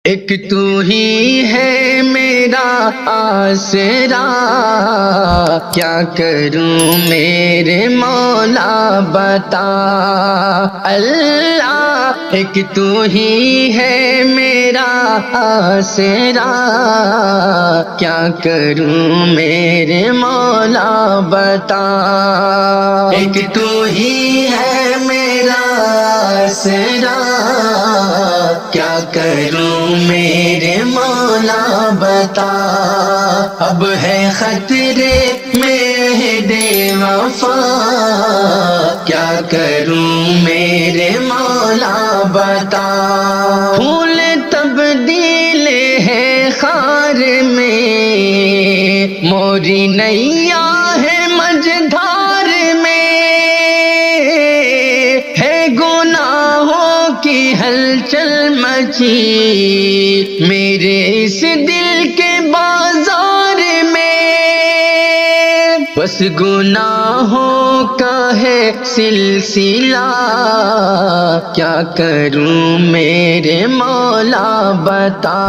ایک تو ہی ہے میرا آسرا، کیا کروں میرے مولا بتا اللہ۔ ایک تو ہی ہے میرا آسرا، کیا کروں میرے مولا بتا۔ ایک تو ہی ہے میرا آسرا، کیا کروں میرے مولا بتا۔ اب ہے خطرے عہد وفا، کیا کروں میرے مولا بتا۔ پھول تبدیل ہے خار میں، موری نیا ہے مجھدھار میں، ہے گناہوں کی ہلچل مچی میرے اس دل کے بازار میں۔ بس گناہوں کا ہے سلسلہ، کیا کروں میرے مولا بتا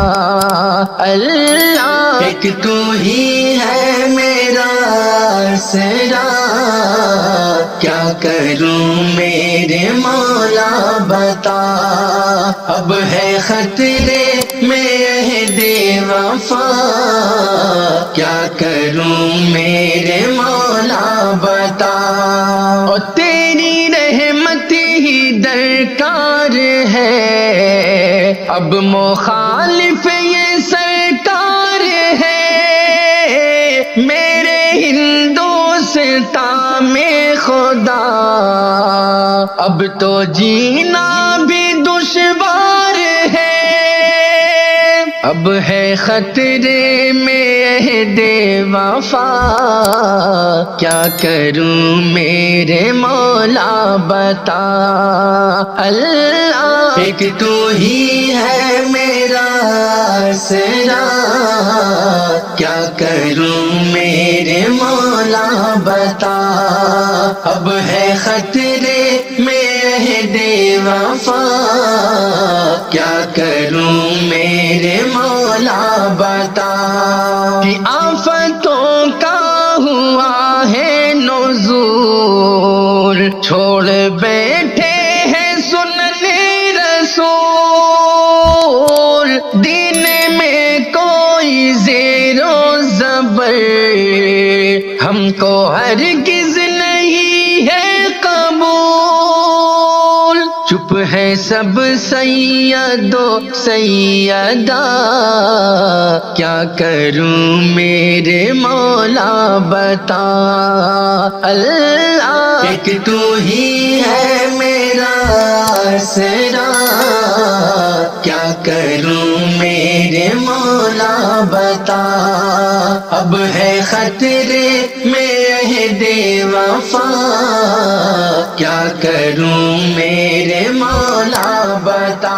اللہ۔ ایک تو ہی ہے میرا آسرا، کیا کروں میرے مولا بتا۔ اب ہے خطرے عہد وفا، کیا کروں میرے مولا بتا۔ اور تیری رحمت ہی درکار ہے، اب مخالف یہ سرکار ہے، میرے ہندوستان میں خدا اب تو جینا بھی دشوار ہے۔ اب ہے خطرے میں عہد وفا، کیا کروں میرے مولا بتا اللہ۔ ایک تو ہی ہے میرا آسرا، کیا کروں میرے مولا بتا۔ اب ہے خطرے میں عہد وفا، کیا کروں میرے مولا بتا۔ کہ آفتوں کا ہوا ہے نزول، چھوڑ بیٹھے ہیں سننے رسول، دین میں کوئی زیر و زبر ہم کو ہرگز نہیں ہے قبول۔ چپ ہے سب سید و سیدہ، کیا کروں میرے مولا بتا اللہ۔ ایک تو ہی ہے میرا آسرا، کیا کروں میرے مولا بتا۔ اب ہے خطرے میں عہد وفا، کیا کروں میرے مولا بتا۔